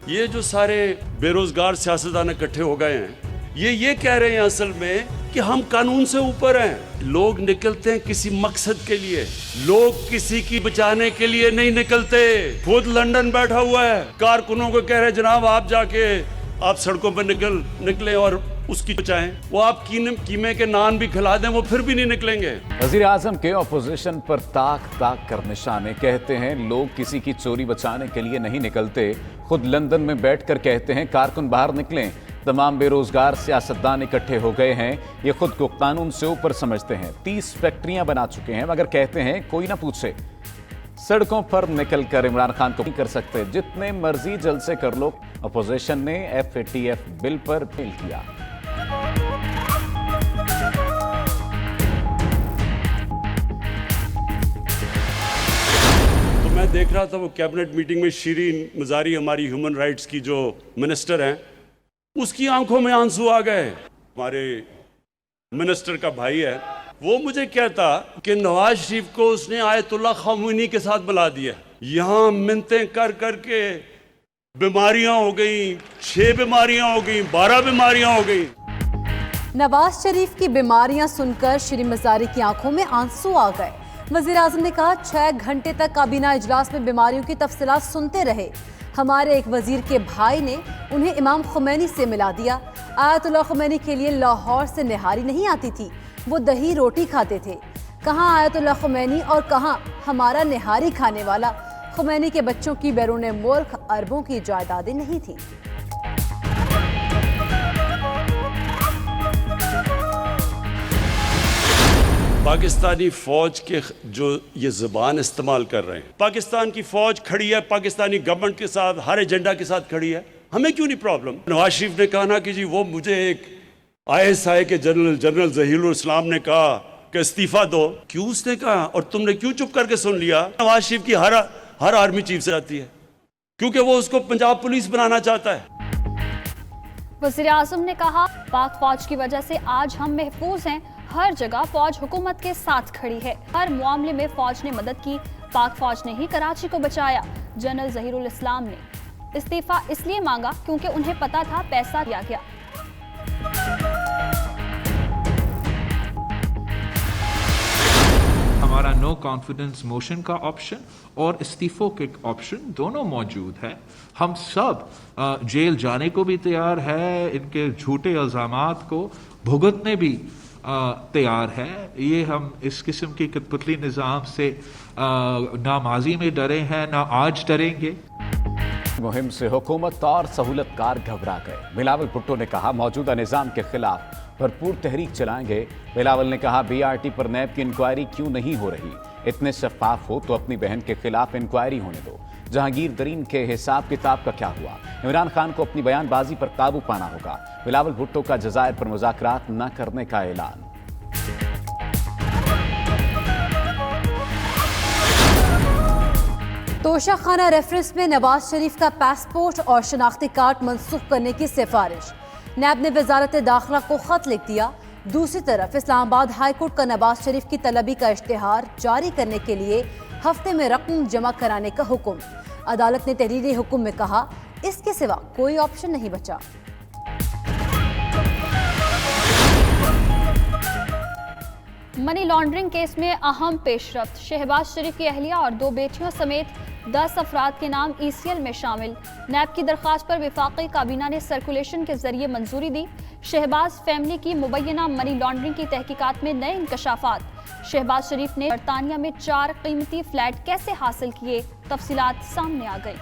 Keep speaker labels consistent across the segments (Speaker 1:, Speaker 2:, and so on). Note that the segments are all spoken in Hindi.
Speaker 1: ये जो सारे बेरोजगार सियासतदान इकट्ठे हो गए हैं, ये कह रहे हैं असल में कि हम कानून से ऊपर हैं। लोग निकलते हैं किसी मकसद के लिए, लोग किसी की बचाने के लिए नहीं निकलते। खुद लंदन बैठा हुआ है, कारकुनों को कह रहे हैं जनाब आप जाके आप सड़कों पर निकले और उसकी बचाएं। वो आप कीमे के नान भी खिला दें, वो फिर भी नहीं निकलेंगे।
Speaker 2: वजीर आजम के ऑपोजिशन पर ताक कर निशाने, कहते हैं लोग किसी की चोरी बचाने के लिए नहीं निकलते। खुद लंदन में बैठकर कहते हैं कारकुन बाहर निकलें। तमाम बेरोजगार सियासतदान इकट्ठे हो गए हैं। ये खुद को कानून से ऊपर समझते हैं। 30 फैक्ट्रियां बना चुके हैं, मगर कहते हैं कोई ना पूछे। सड़कों पर निकलकर इमरान खान को नहीं कर सकते, जितने मर्जी जलसे कर लो। अपोजिशन ने FATF बिल पर अपील किया।
Speaker 1: तो मैं देख रहा था वो कैबिनेट मीटिंग में शीरीन मजारी, हमारी ह्यूमन राइट्स की जो मिनिस्टर हैं, उसकी आंखों में आंसू आ गए। हमारे मिनिस्टर का भाई है, वो मुझे कहता कि नवाज शरीफ को उसने आयतुल्ला खामोनी के साथ मिला दिया। यहां मिन्नतें कर करके बीमारियां हो गई, 6 बीमारियां हो गई, 12 बीमारियां हो गई।
Speaker 3: नवाज शरीफ की बीमारियां सुनकर शीरीन मजारी की आंखों में आंसू आ गए। वजीर आजम ने कहा 6 घंटे तक काबीना इजलास में बीमारियों की तफसीलात सुनते रहे। हमारे एक वजीर के भाई ने उन्हें इमाम खुमैनी से मिला दिया। आयतुल्ला खुमैनी के लिए लाहौर से निहारी नहीं आती थी, वो दही रोटी खाते थे। कहाँ आयतुल्ला खुमैनी और कहाँ हमारा निहारी खाने वाला। खुमैनी के बच्चों की बैरून मुल्क अरबों की जायदादें नहीं थी।
Speaker 1: पाकिस्तानी फौज के जो ये ज़बान इस्तेमाल कर रहे हैं, पाकिस्तान की फौज खड़ी है पाकिस्तानी गवर्नमेंट के साथ, हर एजेंडा के साथ खड़ी है, हमें क्यों नहीं प्रॉब्लम। नवाज शरीफ ने कहा ना कि जी वो मुझे एक ISI के जनरल ज़हीरुल इस्लाम ने कहा कि इस्तीफा दो। क्यों उसने कहा और तुमने क्यों चुप करके सुन लिया। नवाज शरीफ की हर आर्मी चीफ से आती है, क्योंकि वो उसको पंजाब पुलिस बनाना चाहता है।
Speaker 4: वज़ीर आज़म ने कहा पाक फौज की वजह से आज हम महफूज हैं। हर जगह फौज हुकूमत के साथ खड़ी है, हर मामले में फौज ने मदद की। पाक फौज ने ही कराची को बचाया। जनरल ज़हीरुल इस्लाम ने इस्तीफा इसलिए मांगा क्योंकि उन्हें पता था पैसा दिया गया।
Speaker 5: हमारा नो कॉन्फिडेंस मोशन का ऑप्शन और इस्तीफों के ऑप्शन दोनों मौजूद है। हम सब जेल जाने को भी तैयार है, इनके झूठे इल्जामात को भुगतने भी तैयार है। ये हम इस किस्म की कठपुतली निज़ाम से ना माजी में डरे हैं ना आज डरेंगे।
Speaker 2: मुहिम से हुकूमत और सहूलतकार घबरा गए। बिलावल भुट्टो ने कहा मौजूदा निज़ाम के खिलाफ भरपूर तहरीक चलाएंगे। बिलावल ने कहा BRT पर नैब की इंक्वायरी क्यों नहीं हो रही। इतने शफाफ हो तो अपनी बहन के खिलाफ इंक्वायरी होने दो। जहांगीर तरीन के हिसाब किताब का क्या हुआ। इमरान खान को अपनी बयानबाजी पर काबू पाना होगा। बिलावल भुट्टो का जज़ायर पर मुज़ाकरात न करने का ऐलान।
Speaker 3: तोशाखाना रेफरेंस में नवाज शरीफ का पासपोर्ट और शनाख्ती कार्ड मनसूख करने की सिफारिश। नैब ने वजारत दाखिला को खत लिख दिया। दूसरी तरफ इस्लामाबाद हाई कोर्ट का नवाज शरीफ की तलबी का इश्तिहार जारी करने के लिए हफ्ते में रकम जमा कराने का हुक्म। अदालत ने तहरीरी हुक्म में कहा इसके सिवा कोई ऑप्शन नहीं बचा।
Speaker 4: मनी लॉन्ड्रिंग केस में अहम पेशरफ्त। शहबाज शरीफ की अहलिया और 2 बेटियों समेत 10 अफराद के नाम ECL में शामिल। नैब की दरख्वास्त पर वफाकी काबीना ने सर्कुलेशन के जरिए मंजूरी दी। शहबाज फैमिली की मुबैना मनी लॉन्ड्रिंग की तहकीकात में नए इंकशाफात। शहबाज शरीफ ने बरतानिया में 4 कीमती फ्लैट कैसे हासिल किए, तफसीलात सामने आ गई।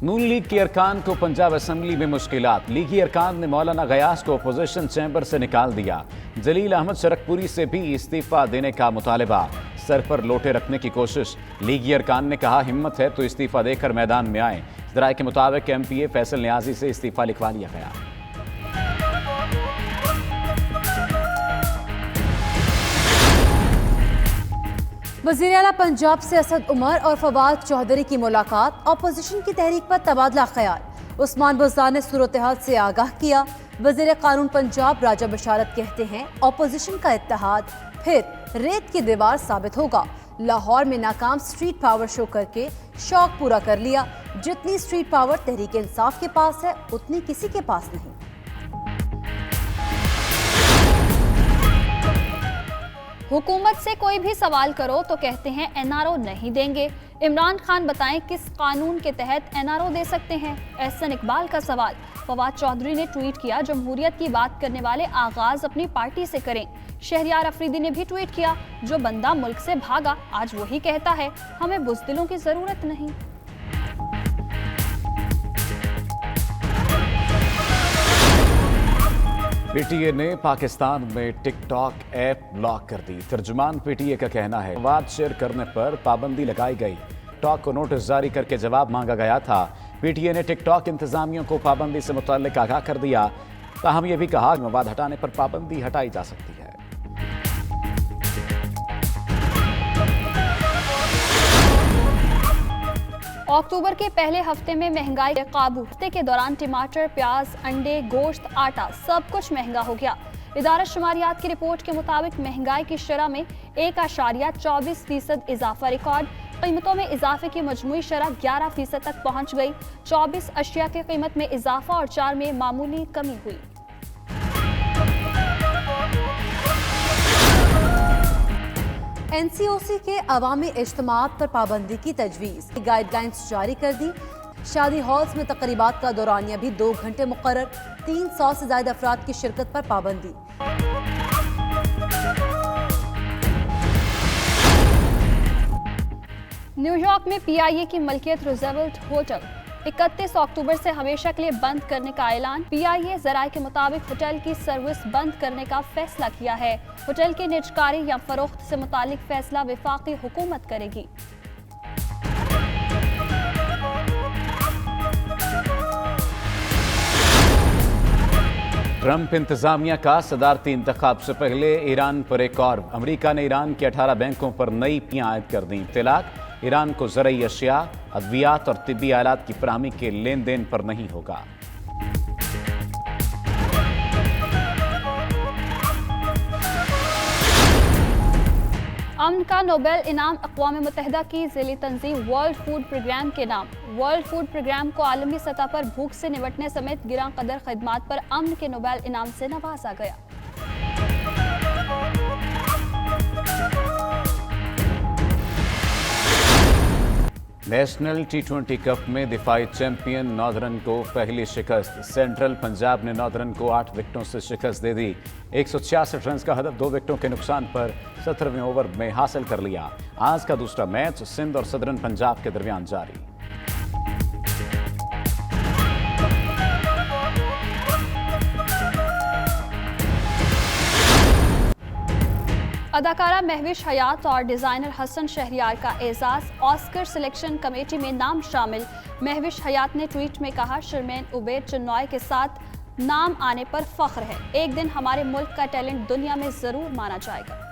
Speaker 2: नून लीग के अरकान को पंजाब असम्बली में मुश्किलात। लीगी अरकान ने मौलाना गयास को अपोजिशन चैम्बर से निकाल दिया। जलील अहमद शरकपुरी से भी इस्तीफा देने का मुतालबा। सर पर लोटे रखने की कोशिश। लीगी अरकान ने कहा हिम्मत है तो इस्तीफा देकर मैदान में आए। ज़राए के मुताबिक MPA फैसल न्याजी से इस्तीफा लिखवा लिया गया।
Speaker 3: वज़ीर आला पंजाब से असद उमर और फवाद चौधरी की मुलाकात। अपोजिशन की तहरीक पर तबादला ख्याल। उस्मान बुज़दार ने सूरत हाल से आगाह किया। वज़ीर कानून पंजाब राजा बशारत कहते हैं अपोजिशन का इत्तेहाद फिर रेत की दीवार साबित होगा। लाहौर में नाकाम स्ट्रीट पावर शो करके शौक पूरा कर लिया। जितनी स्ट्रीट पावर तहरीक इंसाफ के पास है उतनी किसी के पास नहीं।
Speaker 4: हुकूमत से कोई भी सवाल करो तो कहते हैं एनआरओ नहीं देंगे। इमरान खान बताएं किस कानून के तहत एनआरओ दे सकते हैं। एहसन इकबाल का सवाल। फवाद चौधरी ने ट्वीट किया, जमहूरियत की बात करने वाले आगाज अपनी पार्टी से करें। शहरियार अफरीदी ने भी ट्वीट किया, जो बंदा मुल्क से भागा आज वही कहता है हमें बुज़दिलों की जरूरत नहीं।
Speaker 2: पीटीए ने पाकिस्तान में टिकटॉक ऐप ब्लॉक कर दी। तर्जुमान पीटीए का कहना है वाद शेयर करने पर पाबंदी लगाई गई। टिकटॉक को नोटिस जारी करके जवाब मांगा गया था। पीटीए ने टिकटॉक इंतजामिया को पाबंदी से मुताल्लिक आगाह कर दिया। ताहम यह भी कहा कि मवाद हटाने पर पाबंदी हटाई जा सकती है।
Speaker 4: अक्टूबर के पहले हफ्ते में महंगाई काबू। हफ्ते के दौरान टमाटर, प्याज, अंडे, गोश्त, आटा सब कुछ महंगा हो गया। इदारा शुमारियात की रिपोर्ट के मुताबिक महंगाई की शरह में 1.24% इजाफा रिकॉर्ड। कीमतों में इजाफे की मजमूई शरह 11% तक पहुंच गई। 24 अशिया की कीमत में इजाफा और 4 में मामूली कमी हुई।
Speaker 3: एनसीओसी के अवामी इज्तिमात पर पाबंदी की तजवीज़। गाइडलाइंस जारी कर दी। शादी हॉल्स में तकरीबात का दौरानिया भी 2 घंटे मुकर्रर। 300 से ज्यादा अफराद की शिरकत पर पाबंदी।
Speaker 4: न्यूयॉर्क में पीआईए की मलकियत रूज़वेल्ट होटल 31 अक्टूबर से हमेशा के लिए बंद करने का ऐलान। पीआईए जराये के मुताबिक होटल की सर्विस बंद करने का फैसला किया है। होटल के निजकारी या फरोख्त से मुतालिक फैसला वफाकी हुकूमत करेगी।
Speaker 2: ट्रंप इंतजामिया का सदारती इंतखाब से पहले ईरान पर एक और। अमरीका ने ईरान के 18 बैंकों पर नई पियाँ आयद कर दी। इत्तलाक, ईरान को ज़रई अशिया, अद्वियात और तिब्बी आलात की फराहमी के लेन देन पर नहीं होगा।
Speaker 4: अमन का नोबेल इनाम अक़वाम मुत्तहिदा की ज़िली तंजीम वर्ल्ड फूड प्रोग्राम के नाम। वर्ल्ड फूड प्रोग्राम को आलमी सतह पर भूख से निपटने समेत गिरां कदर खदमात पर अमन के नोबेल इनाम से नवाजा गया।
Speaker 2: नेशनल T20 कप में दिफाई चैंपियन नॉर्दर्न को पहली शिकस्त। सेंट्रल पंजाब ने नॉर्दर्न को 8 विकेटों से शिकस्त दे दी। 166 रन का हदफ 2 विकेटों के नुकसान पर 17वें ओवर में हासिल कर लिया। आज का दूसरा मैच सिंध और सदरन पंजाब के दरमियान जारी।
Speaker 4: अदाकारा महविश हयात और डिजाइनर हसन शहरियार का एजाज। ऑस्कर सिलेक्शन कमेटी में नाम शामिल। महविश हयात ने ट्वीट में कहा, शर्मेन उबैद चिन्नॉय के साथ नाम आने पर फख्र है। एक दिन हमारे मुल्क का टैलेंट दुनिया में जरूर माना जाएगा।